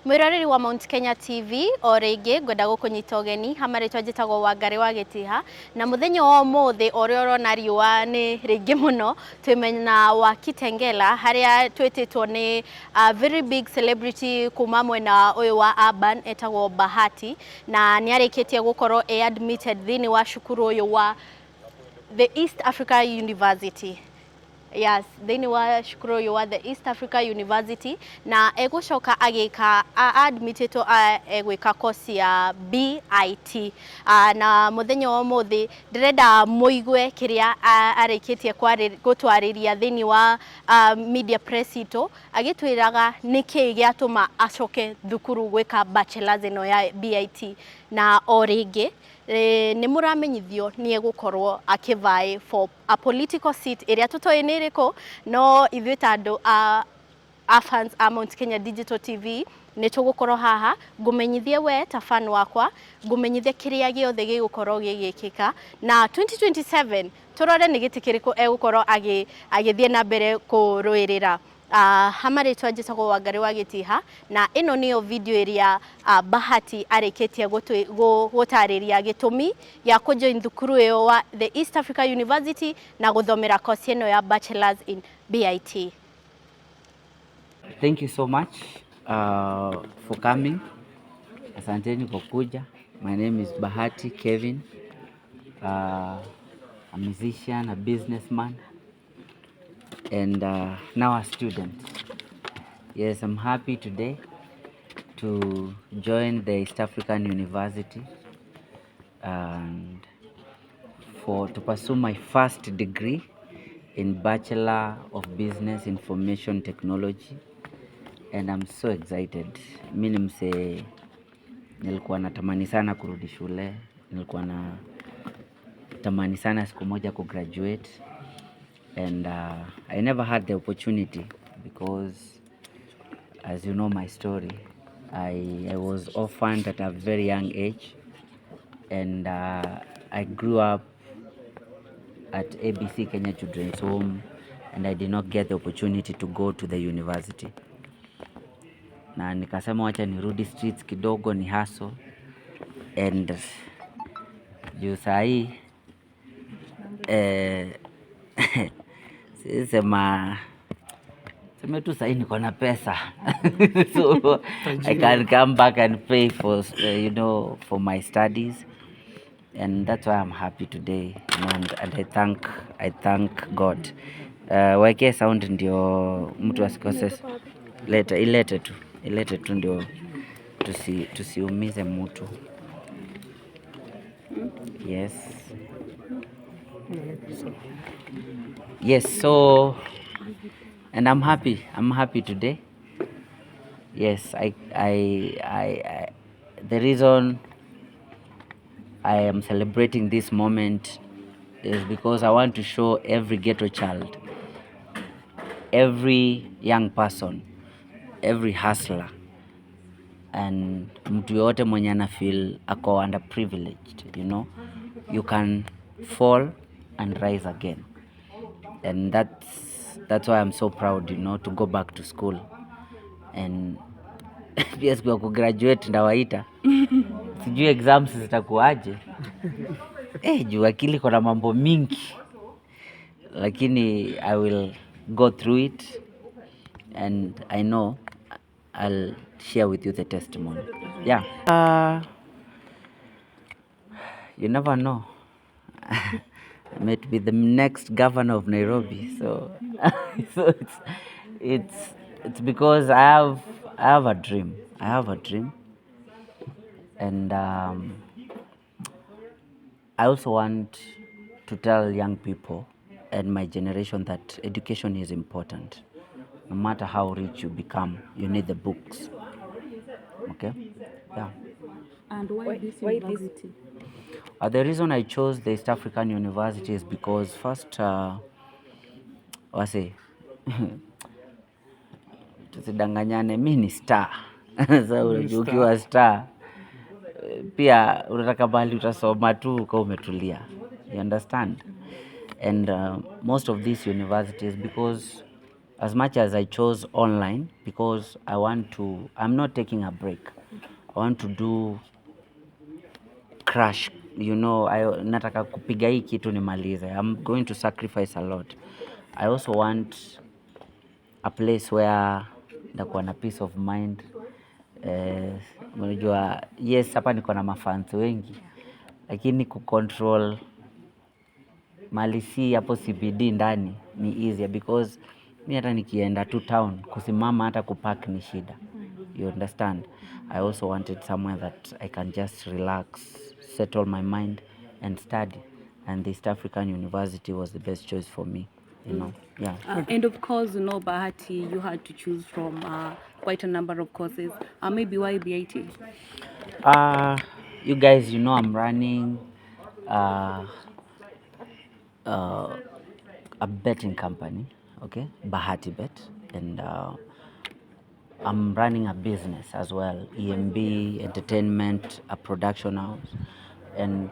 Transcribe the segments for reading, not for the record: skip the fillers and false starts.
Mwiroreri wa Mount Kenya TV o ringi ngwenda gukunyita ugeni hamaritwa njitagwo Wangari wa Gitiha na muthenya wa umuthi uria urona riua ni ringi muno twimena wa Kitengela haria twititwo ni very big celebrity kuma mwena uyu wa urban etagwo Bahati na ni arikitie gukorwo admitted thini wa cukuru uyu wa the East Africa University. Yes, thini wa cukuru uyu wa the East Africa University na egucoka agika admitted egwika course ya BIT na muthenya wa umuthi ndirenda muigwe kiria arikitie gutwariria thini wa media press ito agitwiraga niki giatuma acoke thukuru gwika bachelors ino ya BIT na oringi ni muramenyithio ni egukorwo akivae for a political seat iria tutoi niriko no ithuĩ tandu a fans a Mount Kenya Digital TV ni tugukorwo haha ngumenyithie we ta fan wakwa ngumenyithie kiria giothe gigukorwo gigikika na 2027 turore ni gitikiriko egukorwo agithie na mbere kuruirira hamaritwa njitagwo Wangari wa Gitiha na ino niyo video iria Bahati arikitie gutariria gitumi ya kujoin thukuru yo wa the East Africa University na guthomera course ino ya bachelors in BIT. Thank you so much for coming. Asanteni kwa kuja. My name is Bahati Kevin, a musician, a businessman, and now a student. Yes, I'm happy today to join the East African University and to pursue my first degree in Bachelor of Business Information Technology, and I'm so excited. Mimi mse nilikuwa natamani sana kurudi shule, nilikuwa natamani sana siku moja kugraduate, and I never had the opportunity because, as you know my story, I was orphaned at a very young age, and I grew up at ABC Kenya Children's Home, and I did not get the opportunity to go to the university. Na nikasema wacha nirudi streets kidogo ni hustle, and juu sahi sema tu sahi niko na pesa so I can come back and pay for for my studies, and that's why I'm happy today, and I thank God. Weke sound ndio mtu asikose, ilete tu ndio tusiumize mtu. Yes, so and I'm happy today. Yes, I the reason I am celebrating this moment is because I want to show every ghetto child, every young person, every hustler, and mtu yote mwenye ana feel ako underprivileged, you can fall and rise again, and that's why I'm so proud, to go back to school, and yes, kwa kugraduate ndawaita sijui exams zitakuaje juu akili kuna mambo mingi, lakini I will go through it, and I know I'll share with you the testimony. You never know. I might be the next governor of Nairobi, so it's because I have a dream, and I also want to tell young people and my generation that education is important. No matter how rich you become, you need the books. Okay? Yeah. And why this university? The reason I chose the East African University is because first, tusidanganyane, mimi ni star. So ukiwa star, pia unataka bali utasoma tu kwa umetulia. You understand? And most of these universities, because as much as I chose online because I'm not taking a break. I want to do crash, nataka kupiga hii kitu nimalize. I'm going to sacrifice a lot. I also want a place where ndakuwa na peace of mind. Unajua, yes, hapa niko na mafans wengi, lakini kucontrol mali si hapo CBD ndani ni easier because mi hata nikienda to town kusimama hata kupark ni shida. You understand? I also wanted somewhere that I can just relax, settle my mind and study, and the East African University was the best choice for me, Yeah. And of course, Bahati, you had to choose from quite a number of courses. Maybe why BIT? You guys, I'm running a betting company, okay, Bahati Bet, and I'm running a business as well, EMB Entertainment, a production house, and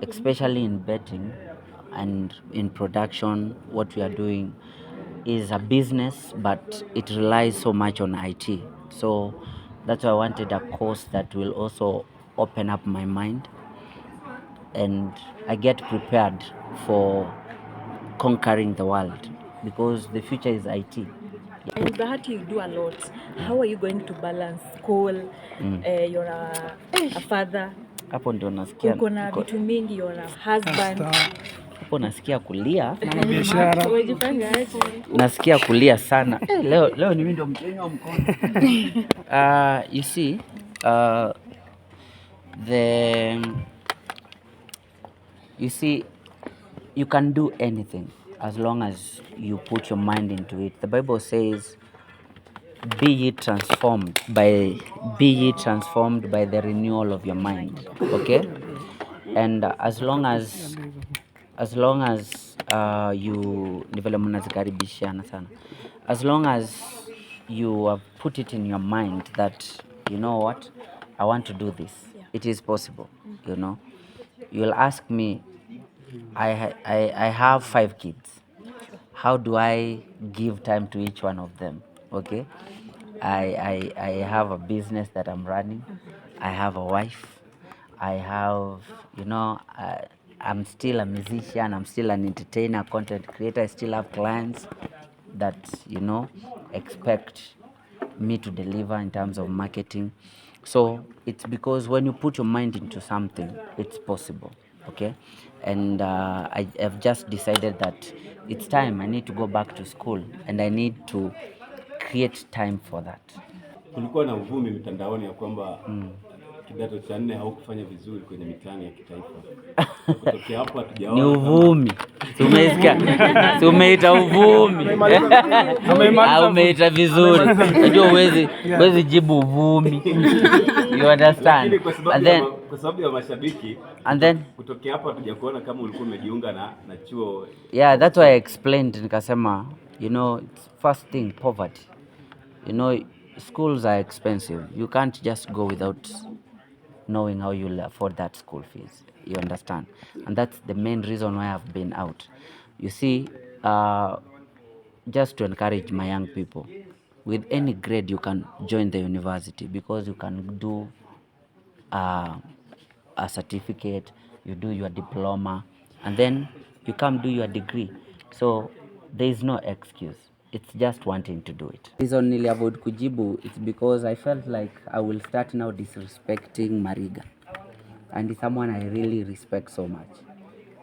especially in betting and in production, what we are doing is a business, but it relies so much on IT. So that's why I wanted a course that will also open up my mind and I get prepared for conquering the world because the future is IT. And Bahati, you do a lot. How are you going to balance school? You're a father. Hapo ndio nasikia uko na vitu mingi, you're a husband. Hapo nasikia kulia. Biashara. Umejipanga aje? Nasikia kulia sana. Leo ni mimi ndio mtenyo mkono. You see, you can do anything as long as you put your mind into it. The Bible says, be ye transformed by the renewal of your mind. Okay? And as long as you as long as you have put it in your mind that, you know what, I want to do this, it is possible. You'll ask me, I have 5 kids. How do I give time to each one of them? Okay, I have a business that I'm running. I have a wife. I have, I'm still a musician. I'm still an entertainer, content creator. I still have clients that, expect me to deliver in terms of marketing. So it's because when you put your mind into something, it's possible. Okay, and I have just decided that it's time. I need to go back to school and I need to create time for that. Kulikuwa na uvumi mitandaoni ya kwamba kidato cha 4 haukufanya vizuri kwenye mitihani ya kitaifa. Kutokea hapo hatujaona. Ni uvumi. Tumeita uvumi. Umeita vizuri. Unajua huwezi jibu uvumi. You understand? And then kwa sababu ya mashabiki, and then kutokea hapo hatujakuona kama ulikuwa umejiunga na chuo. Yeah, that's why I explained, nikasema, first thing, poverty. Schools are expensive. You can't just go without knowing how you'll afford that school fees. You understand? And that's the main reason why I've been out. You see, just to encourage my young people, with any grade you can join the university because you can do a certificate, you do your diploma, and then you come do your degree. So there is no excuse. It's just wanting to do it. Reason nili avoid kujibu, it's because I felt like I will start now disrespecting Mariga. And he's someone I really respect so much.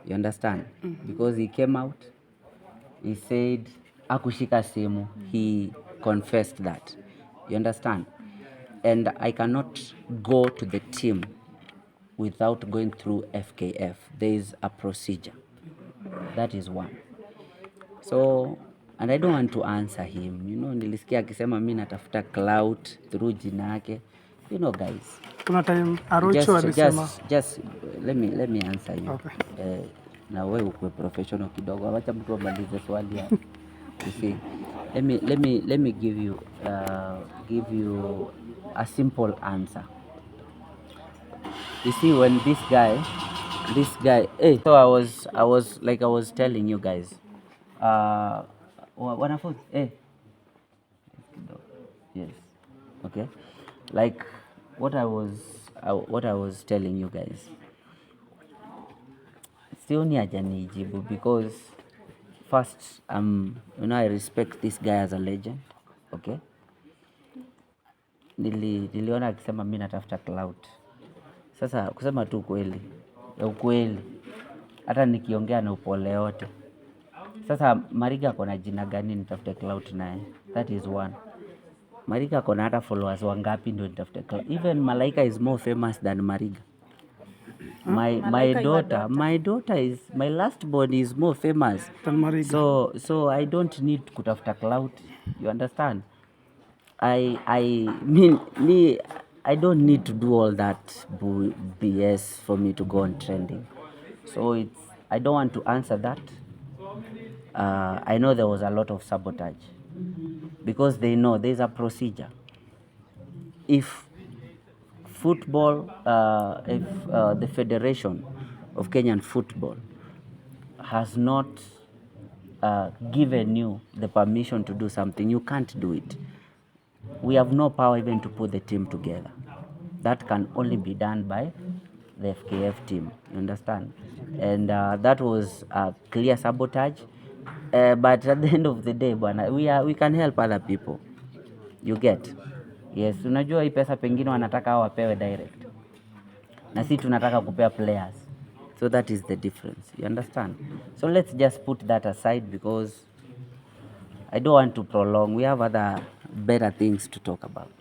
You understand? Because he came out, he said, akushika simu, he confessed that. You understand? And I cannot go to the team without going through FKF. There is a procedure. That is one. So, and I don't want to answer him. Nilisikia akisema mimi natafuta clout through jina yake. Guys. Kuna time Arocho alisema. Just let me answer you. Okay. Na wewe uko professional kidogo. Acha mtu amalize swali hapo. You see, let me give you a simple answer. You see, when this guy, so I was telling you guys, wanafunzi yes, okay, like what I was telling you guys, sioni haja nijibu because first I respect this guy as a legend, okay. Niliona akisema mimi natafuta clout. Sasa kusema tu ukweli, hata nikiongea na upole yote. Sasa Mariga akona jina gani nitafute clout naye? That is one. Mariga akona hata followers wangapi ndio nitafute clout? Even Malaika is more famous than Mariga. My daughter is, my last born is more famous than Mariga. So I don't need kutafuta clout. You understand? I mean, I don't need to do all that BS for me to go on trending. So I don't want to answer that. I know there was a lot of sabotage because they know there's a procedure. If football, if the Federation of Kenyan Football has not given you the permission to do something, you can't do it. We have no power even to put the team together. That can only be done by the FKF team. You understand? And that was a clear sabotage. But at the end of the day, bwana, we can help other people. You get? Yes, unajua hii pesa pengine wanataka hao wapewe direct. Na sisi tunataka kupea players. So that is the difference. You understand? So let's just put that aside because I don't want to prolong. We have other better things to talk about.